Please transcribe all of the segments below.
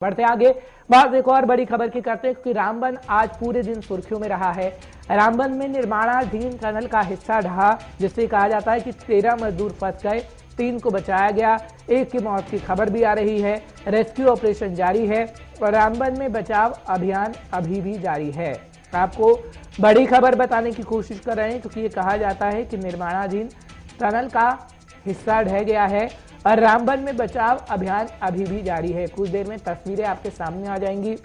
बढ़ते आगे बात एक और बड़ी खबर की करते हैं क्योंकि रामबन आज पूरे दिन सुर्खियों में रहा है। रामबन में निर्माणाधीन टनल का हिस्सा ढहा, जिससे कहा जाता है कि 13 मजदूर फंस गए, 3 को बचाया गया, 1 की मौत की खबर भी आ रही है। रेस्क्यू ऑपरेशन जारी है और रामबन में बचाव अभियान अभी भी जारी है। आपको बड़ी खबर बताने की कोशिश कर रहे हैं क्योंकि ये कहा जाता है कि निर्माणाधीन टनल का हिस्सा ढह गया है और रामबन में बचाव अभियान अभी भी जारी है। कुछ देर में तस्वीरें आपके सामने आ जाएंगी,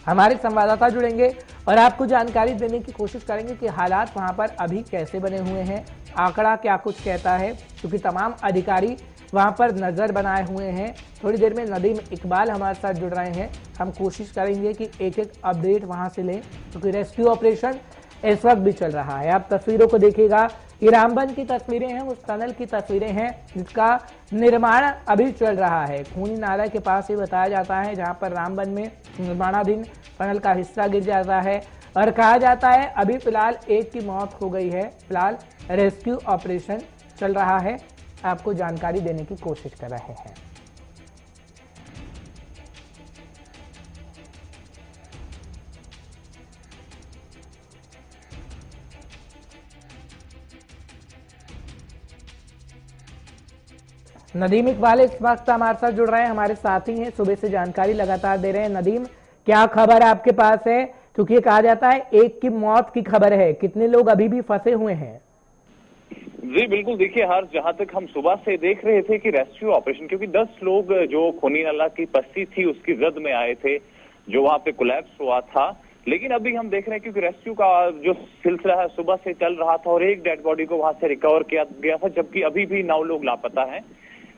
हमारे संवाददाता जुड़ेंगे और आपको जानकारी देने की कोशिश करेंगे कि हालात वहां पर अभी कैसे बने हुए हैं, आंकड़ा क्या कुछ कहता है, क्योंकि तमाम अधिकारी वहां पर नजर बनाए हुए हैं। थोड़ी देर में नदीम इकबाल हमारे साथ जुड़ रहे हैं, हम कोशिश करेंगे कि एक एक अपडेट वहां से लें क्योंकि रेस्क्यू ऑपरेशन इस वक्त भी चल रहा है। आप तस्वीरों को देखिएगा, ये रामबन की तस्वीरें हैं, उस टनल की तस्वीरें हैं जिसका निर्माण अभी चल रहा है। खूनी नाला के पास ये बताया जाता है जहां पर रामबन में निर्माणाधीन टनल का हिस्सा गिर जाता है और कहा जाता है अभी फिलहाल 1 की मौत हो गई है। फिलहाल रेस्क्यू ऑपरेशन चल रहा है, आपको जानकारी देने की कोशिश कर रहे हैं। नदीम इकबाल इस वक्त हमारे साथ जुड़ रहे हैं, हमारे साथी हैं, सुबह से जानकारी लगातार दे रहे हैं। नदीम, क्या खबर आपके पास है? क्योंकि ये कहा जाता है 1 की मौत की खबर है, कितने लोग अभी भी फंसे हुए हैं? जी बिल्कुल, देखिए हर जहां तक हम सुबह से देख रहे थे कि रेस्क्यू ऑपरेशन, क्योंकि 10 लोग जो खूनी नाला की पस्ती थी उसकी जद में आए थे, जो वहां पे कोलैप्स हुआ था। लेकिन अभी हम देख रहे हैं क्योंकि रेस्क्यू का जो सिलसिला है सुबह से चल रहा था और एक डेड बॉडी को वहां से रिकवर किया गया था, जबकि अभी भी 9 लोग लापता हैं।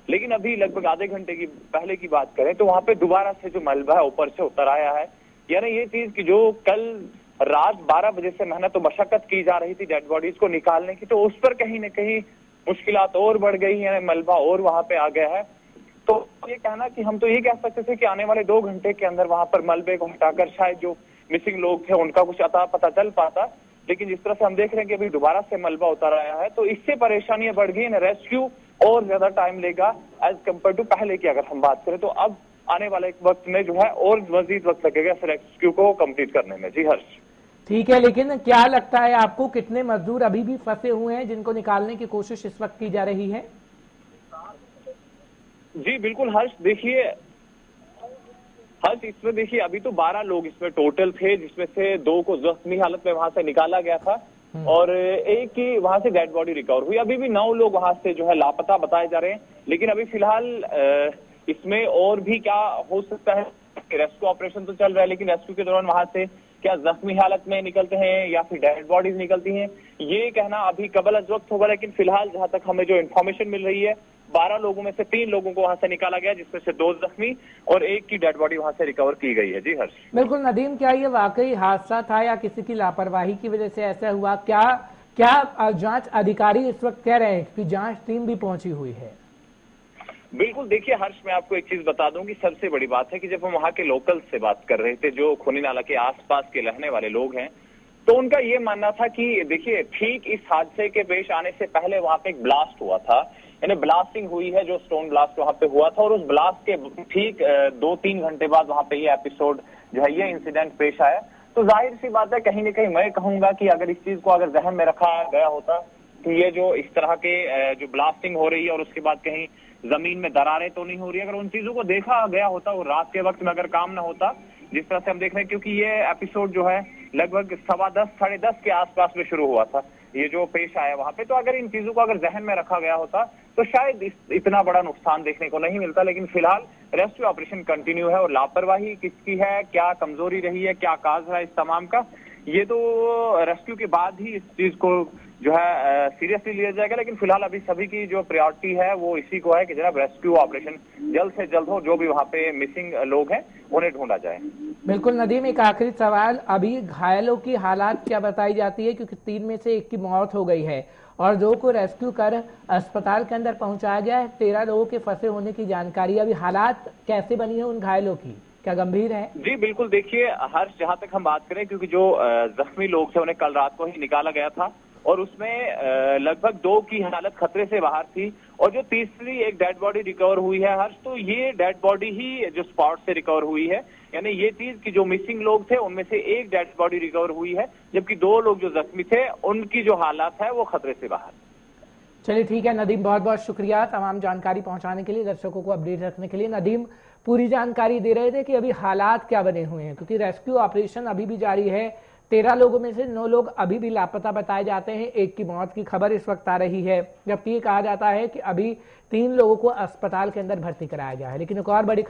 लेकिन अभी लगभग आधे घंटे की पहले की बात करें तो वहां पे दोबारा से जो मलबा है ऊपर से उतर आया है। यानी ये चीज की जो कल रात 12 बजे से मेहनत तो मशक्कत की जा रही थी डेड बॉडीज को निकालने की, तो उस पर कहीं न कहीं मुश्किलात और बढ़ गई है, मलबा और वहां पे आ गया है। तो ये कहना कि हम तो ये कह सकते थे कि आने वाले 2 घंटे के अंदर वहां पर मलबे को हटाकर शायद जो मिसिंग लोग थे उनका कुछ अता पता चल पाता, लेकिन जिस तरह से हम देख रहे हैं कि अभी दोबारा से मलबा उतर आया है, तो इससे परेशानियां बढ़ गई है। रेस्क्यू और ज्यादा टाइम लेगा एज कम्पेयर टू पहले की अगर हम बात करें, तो अब आने वाले वक्त में जो है और मजीद वक्त लगेगा इस रेस्क्यू को कंप्लीट करने में। जी हर्ष। ठीक है, लेकिन क्या लगता है आपको कितने मजदूर अभी भी फंसे हुए हैं जिनको निकालने की कोशिश इस वक्त की जा रही है? जी बिल्कुल हर्ष, देखिए इसमें देखिए अभी तो 12 लोग इसमें टोटल थे, जिसमें से 2 को जख्मी हालत में वहां से निकाला गया था और 1 की वहां से डेड बॉडी रिकवर हुई। अभी भी 9 लोग वहां से जो है लापता बताए जा रहे हैं। लेकिन अभी फिलहाल इसमें और भी क्या हो सकता है, रेस्क्यू ऑपरेशन तो चल रहा है, लेकिन रेस्क्यू के दौरान वहां से क्या जख्मी हालत में निकलते हैं या फिर डेड बॉडीज निकलती हैं, ये कहना अभी कबल अज वक्त होगा। लेकिन फिलहाल जहां तक हमें जो इन्फॉर्मेशन मिल रही है, 12 लोगों में से 3 लोगों को वहां से निकाला गया, जिसमें से 2 जख्मी और 1 की डेड बॉडी वहां से रिकवर की गई है। जी हर्ष। बिल्कुल नदीम, क्या ये वाकई हादसा था या किसी की लापरवाही की वजह से ऐसा हुआ? क्या जांच अधिकारी इस वक्त कह रहे हैं कि जांच टीम भी पहुंची हुई है? बिल्कुल, देखिए हर्ष, मैं आपको एक चीज बता दूं कि सबसे बड़ी बात है कि जब हम वहां के लोकल से बात कर रहे थे, जो खूनी नाला के आसपास के रहने वाले लोग हैं, तो उनका ये मानना था कि देखिए ठीक इस हादसे के पेश आने से पहले वहां पे एक ब्लास्ट हुआ था, यानी ब्लास्टिंग हुई है, जो स्टोन ब्लास्ट वहां पे हुआ था, और उस ब्लास्ट के ठीक 2-3 घंटे बाद वहां पे ये एपिसोड जो है, ये इंसिडेंट पेश आया। तो जाहिर सी बात है, कहीं ना कहीं मैं कहूंगा कि अगर इस चीज को अगर जहन में रखा गया होता कि ये जो इस तरह के जो ब्लास्टिंग हो रही है और उसके बाद कहीं जमीन में दरारें तो नहीं हो रही, अगर उन चीजों को देखा गया होता और रात के वक्त में अगर काम ना होता जिस तरह से हम देख रहे हैं, क्योंकि ये एपिसोड जो है लगभग 10:15 साढ़े 10 के आसपास में शुरू हुआ था, ये जो पेश आया वहां पे, तो अगर इन चीजों को अगर जहन में रखा गया होता तो शायद इतना बड़ा नुकसान देखने को नहीं मिलता। लेकिन फिलहाल रेस्क्यू ऑपरेशन कंटिन्यू है और लापरवाही किसकी है, क्या कमजोरी रही है, क्या काज है इस तमाम का, ये तो रेस्क्यू के बाद ही इस चीज को जो है सीरियसली लिया जाएगा। लेकिन फिलहाल अभी सभी की जो प्रायोरिटी है वो इसी को है कि जनाब रेस्क्यू ऑपरेशन जल्द से जल्द हो, जो भी वहां पे मिसिंग लोग हैं उन्हें ढूंढा जाए। बिल्कुल नदीम, एक आखिरी सवाल, अभी घायलों की हालात क्या बताई जाती है? क्योंकि 3 में से 1 की मौत हो गई है और 2 को रेस्क्यू कर अस्पताल के अंदर पहुंचाया गया है, 13 लोगों के फंसे होने की जानकारी। अभी हालात कैसे बनी है उन घायलों की, क्या गंभीर है? जी बिल्कुल, देखिए हर्ष, जहां तक हम बात करें, क्योंकि जो जख्मी लोग थे उन्हें कल रात को ही निकाला गया था और उसमें लगभग 2 की हालत खतरे से बाहर थी और जो तीसरी एक डेड बॉडी रिकवर हुई है हर्ष, तो ये डेड बॉडी ही जो स्पॉट से रिकवर हुई है, यानी ये चीज कि जो मिसिंग लोग थे उनमें से एक डेड बॉडी रिकवर हुई है, जबकि 2 लोग जो जख्मी थे उनकी जो हालात है वो खतरे से बाहर। चलिए ठीक है नदीम, बहुत बहुत शुक्रिया तमाम जानकारी पहुंचाने के लिए, दर्शकों को अपडेट रखने के लिए। नदीम पूरी जानकारी दे रहे थे कि अभी हालात क्या बने हुए हैं, क्योंकि रेस्क्यू ऑपरेशन अभी भी जारी है। 13 लोगों में से 9 लोग अभी भी लापता बताए जाते हैं। एक की मौत की खबर इस वक्त आ रही है, जबकि ये कहा जाता है कि अभी 3 लोगों को अस्पताल के अंदर भर्ती कराया गया है। लेकिन एक और बड़ी